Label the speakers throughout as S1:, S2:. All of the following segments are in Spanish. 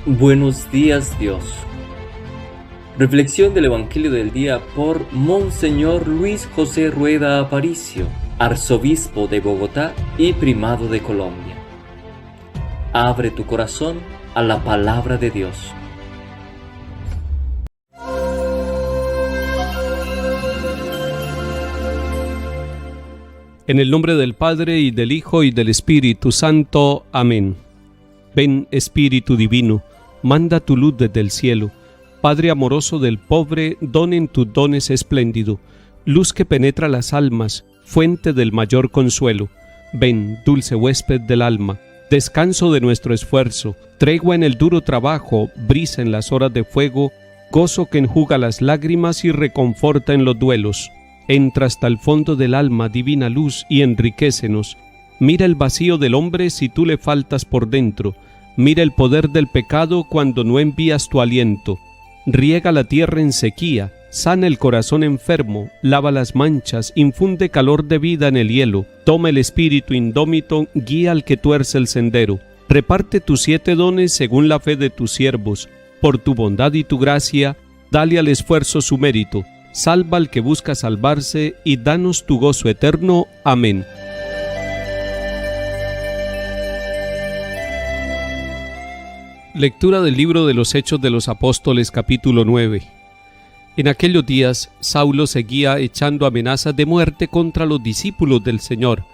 S1: Buenos días, Dios. Reflexión del Evangelio del día por Monseñor Luis José Rueda Aparicio, arzobispo de Bogotá y primado de Colombia. Abre tu corazón a la palabra de Dios.
S2: En el nombre del Padre, y del Hijo, y del Espíritu Santo. Amén. Ven, Espíritu Divino, manda tu luz desde el cielo. Padre amoroso del pobre, don en tus dones espléndido, luz que penetra las almas, fuente del mayor consuelo. Ven, dulce huésped del alma, descanso de nuestro esfuerzo, tregua en el duro trabajo, brisa en las horas de fuego, gozo que enjuga las lágrimas y reconforta en los duelos. Entra hasta el fondo del alma, divina luz, y enriquécenos. Mira el vacío del hombre si tú le faltas por dentro. Mira el poder del pecado cuando no envías tu aliento. Riega la tierra en sequía, sana el corazón enfermo, lava las manchas, infunde calor de vida en el hielo. Toma el espíritu indómito, guía al que tuerce el sendero. Reparte tus 7 dones según la fe de tus siervos. Por tu bondad y tu gracia, dale al esfuerzo su mérito. Salva al que busca salvarse y danos tu gozo eterno. Amén. Lectura del libro de los Hechos de los Apóstoles, capítulo 9. En aquellos días, Saulo seguía echando amenazas de muerte contra los discípulos del Señor.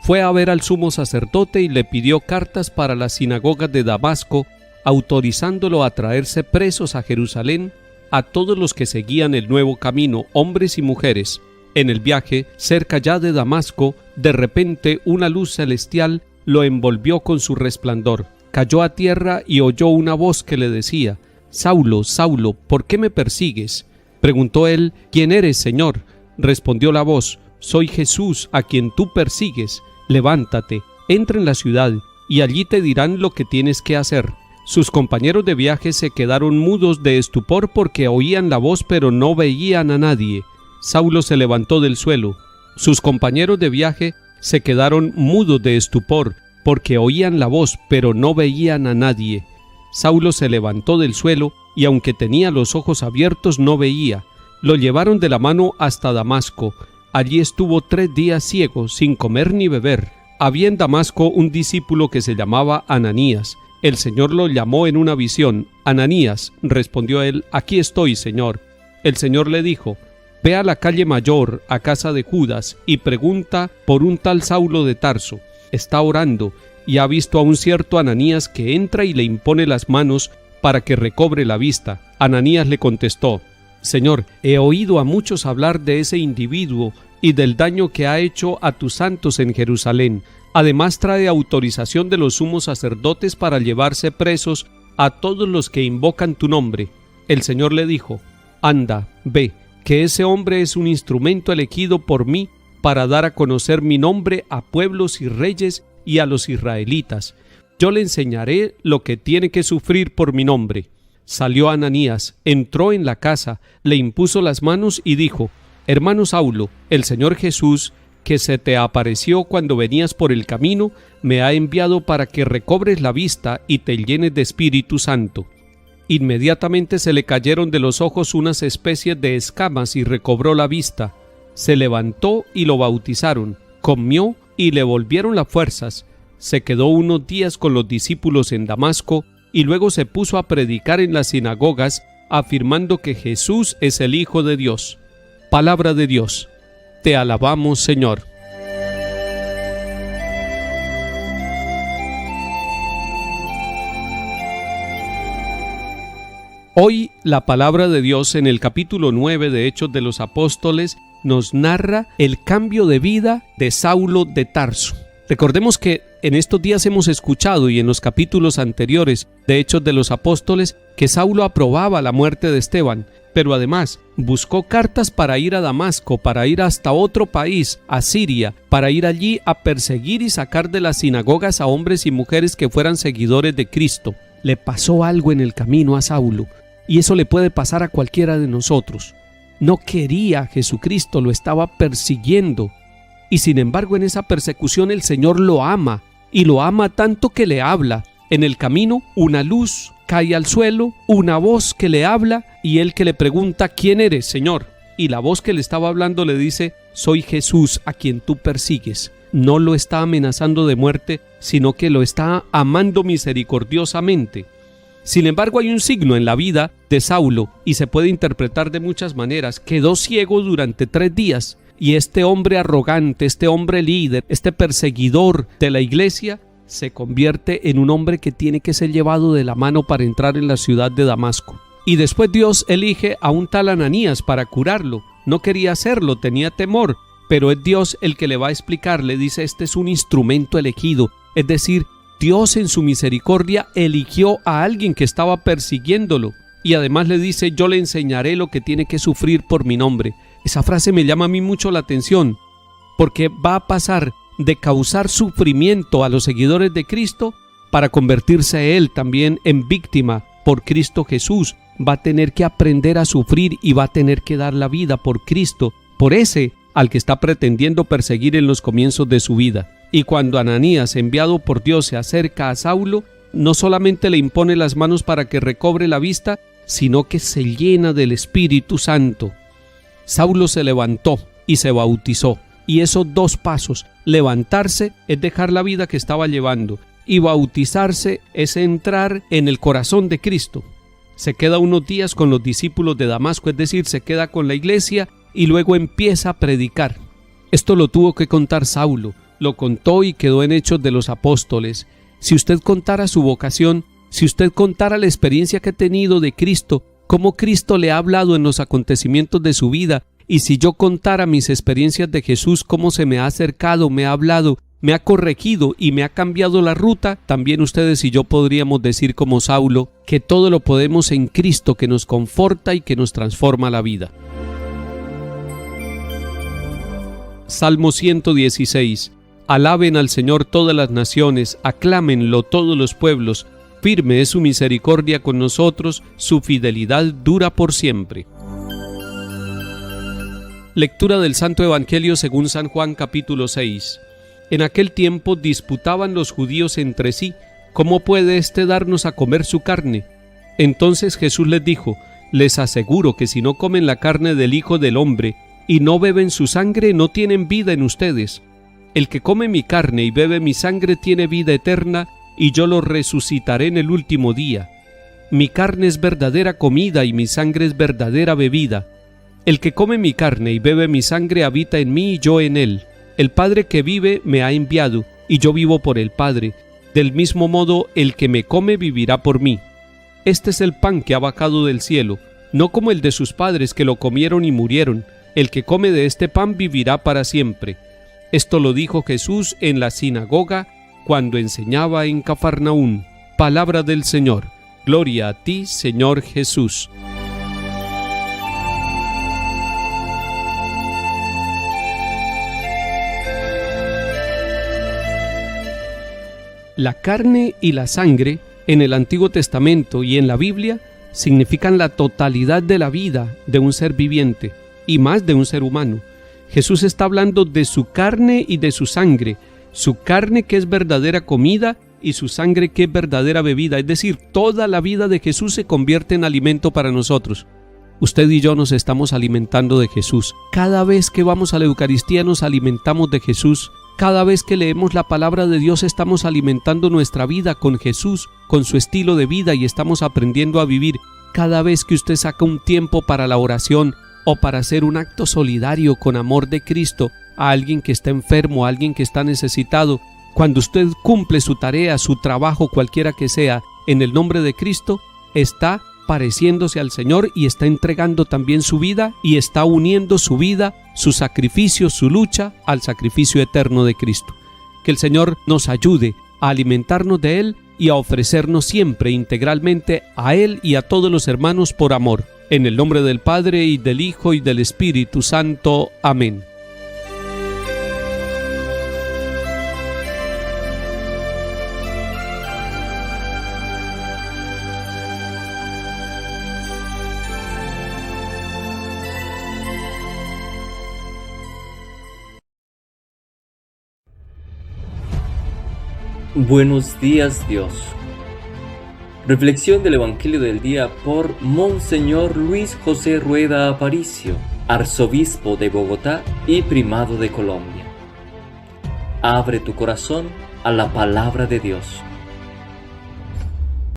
S2: Fue a ver al sumo sacerdote y le pidió cartas para las sinagogas de Damasco, autorizándolo a traerse presos a Jerusalén a todos los que seguían el nuevo camino, hombres y mujeres. En el viaje, cerca ya de Damasco, de repente una luz celestial lo envolvió con su resplandor. Cayó a tierra y oyó una voz que le decía: «Saulo, Saulo, ¿por qué me persigues?». Preguntó él: «¿Quién eres, Señor?». Respondió la voz: «Soy Jesús, a quien tú persigues. Levántate, entra en la ciudad, y allí te dirán lo que tienes que hacer». Sus compañeros de viaje se quedaron mudos de estupor porque oían la voz pero no veían a nadie. Saulo se levantó del suelo. Sus compañeros de viaje se quedaron mudos de estupor porque oían la voz pero no veían a nadie. Saulo se levantó del suelo y aunque tenía los ojos abiertos no veía. Lo llevaron de la mano hasta Damasco. Allí estuvo 3 días ciego, sin comer ni beber. Había en Damasco un discípulo que se llamaba Ananías. El Señor lo llamó en una visión. «Ananías», respondió él. «Aquí estoy, Señor». El Señor le dijo: «Ve a la calle mayor, a casa de Judas, y pregunta por un tal Saulo de Tarso. Está orando, y ha visto a un cierto Ananías que entra y le impone las manos para que recobre la vista». Ananías le contestó: «Señor, he oído a muchos hablar de ese individuo y del daño que ha hecho a tus santos en Jerusalén. Además trae autorización de los sumos sacerdotes para llevarse presos a todos los que invocan tu nombre». El Señor le dijo: «Anda, ve, que ese hombre es un instrumento elegido por mí para dar a conocer mi nombre a pueblos y reyes y a los israelitas. Yo le enseñaré lo que tiene que sufrir por mi nombre». Salió Ananías, entró en la casa, le impuso las manos y dijo: «Hermano Saulo, el Señor Jesús, que se te apareció cuando venías por el camino, me ha enviado para que recobres la vista y te llenes de Espíritu Santo». Inmediatamente se le cayeron de los ojos unas especies de escamas y recobró la vista. Se levantó y lo bautizaron, comió y le volvieron las fuerzas. Se quedó unos días con los discípulos en Damasco y luego se puso a predicar en las sinagogas, afirmando que Jesús es el Hijo de Dios. Palabra de Dios. Te alabamos, Señor. Hoy la palabra de Dios en el capítulo 9 de Hechos de los Apóstoles nos narra el cambio de vida de Saulo de Tarso. Recordemos que en estos días hemos escuchado y en los capítulos anteriores de Hechos de los Apóstoles que Saulo aprobaba la muerte de Esteban, pero además buscó cartas para ir a Damasco, para ir hasta otro país, a Siria, para ir allí a perseguir y sacar de las sinagogas a hombres y mujeres que fueran seguidores de Cristo. Le pasó algo en el camino a Saulo, y eso le puede pasar a cualquiera de nosotros. No quería a Jesucristo, lo estaba persiguiendo, y sin embargo en esa persecución el Señor lo ama, y lo ama tanto que le habla, En el camino, una luz cae al suelo, una voz que le habla y él que le pregunta: ¿quién eres, Señor? Y la voz que le estaba hablando le dice: soy Jesús a quien tú persigues. No lo está amenazando de muerte, sino que lo está amando misericordiosamente. Sin embargo, hay un signo en la vida de Saulo y se puede interpretar de muchas maneras. Quedó ciego durante 3 días y este hombre arrogante, este hombre líder, este perseguidor de la iglesia se convierte en un hombre que tiene que ser llevado de la mano para entrar en la ciudad de Damasco. Y después Dios elige a un tal Ananías para curarlo. No quería hacerlo, tenía temor, pero es Dios el que le va a explicar. Le dice: este es un instrumento elegido. Es decir, Dios en su misericordia eligió a alguien que estaba persiguiéndolo. Y además le dice: yo le enseñaré lo que tiene que sufrir por mi nombre. Esa frase me llama a mí mucho la atención, porque va a pasar de causar sufrimiento a los seguidores de Cristo para convertirse él también en víctima por Cristo Jesús. Va a tener que aprender a sufrir y va a tener que dar la vida por Cristo, por ese al que está pretendiendo perseguir en los comienzos de su vida. Y cuando Ananías, enviado por Dios, se acerca a Saulo, no solamente le impone las manos para que recobre la vista, sino que se llena del Espíritu Santo. Saulo se levantó y se bautizó. Y esos 2 pasos, levantarse es dejar la vida que estaba llevando, y bautizarse es entrar en el corazón de Cristo. Se queda unos días con los discípulos de Damasco, es decir, se queda con la iglesia y luego empieza a predicar. Esto lo tuvo que contar Saulo, lo contó y quedó en Hechos de los Apóstoles. Si usted contara su vocación, si usted contara la experiencia que ha tenido de Cristo, cómo Cristo le ha hablado en los acontecimientos de su vida, y si yo contara mis experiencias de Jesús, cómo se me ha acercado, me ha hablado, me ha corregido y me ha cambiado la ruta, también ustedes y yo podríamos decir como Saulo que todo lo podemos en Cristo, que nos conforta y que nos transforma la vida. Salmo 116. Alaben al Señor todas las naciones, aclámenlo todos los pueblos. Firme es su misericordia con nosotros, su fidelidad dura por siempre. Lectura del Santo Evangelio según San Juan, capítulo 6. En aquel tiempo disputaban los judíos entre sí: ¿cómo puede éste darnos a comer su carne? Entonces Jesús les dijo: les aseguro que si no comen la carne del Hijo del Hombre y no beben su sangre, no tienen vida en ustedes. El que come mi carne y bebe mi sangre tiene vida eterna, y yo lo resucitaré en el último día. Mi carne es verdadera comida y mi sangre es verdadera bebida. El que come mi carne y bebe mi sangre habita en mí y yo en él. El Padre que vive me ha enviado, y yo vivo por el Padre. Del mismo modo, el que me come vivirá por mí. Este es el pan que ha bajado del cielo, no como el de sus padres que lo comieron y murieron. El que come de este pan vivirá para siempre. Esto lo dijo Jesús en la sinagoga cuando enseñaba en Cafarnaún. Palabra del Señor. Gloria a ti, Señor Jesús. La carne y la sangre en el Antiguo Testamento y en la Biblia significan la totalidad de la vida de un ser viviente y más de un ser humano. Jesús está hablando de su carne y de su sangre que es verdadera comida y su sangre que es verdadera bebida, es decir, toda la vida de Jesús se convierte en alimento para nosotros. Usted y yo nos estamos alimentando de Jesús. Cada vez que vamos a la Eucaristía nos alimentamos de Jesús. Cada vez que leemos la palabra de Dios estamos alimentando nuestra vida con Jesús, con su estilo de vida, y estamos aprendiendo a vivir. Cada vez que usted saca un tiempo para la oración o para hacer un acto solidario con amor de Cristo a alguien que está enfermo, a alguien que está necesitado, cuando usted cumple su tarea, su trabajo, cualquiera que sea, en el nombre de Cristo, está pareciéndose al Señor y está entregando también su vida y está uniendo su vida, su sacrificio, su lucha al sacrificio eterno de Cristo. Que el Señor nos ayude a alimentarnos de Él y a ofrecernos siempre integralmente a Él y a todos los hermanos por amor. En el nombre del Padre y del Hijo y del Espíritu Santo. Amén.
S1: Buenos días, Dios. Reflexión del Evangelio del Día por Monseñor Luis José Rueda Aparicio, Arzobispo de Bogotá y Primado de Colombia. Abre tu corazón a la palabra de Dios.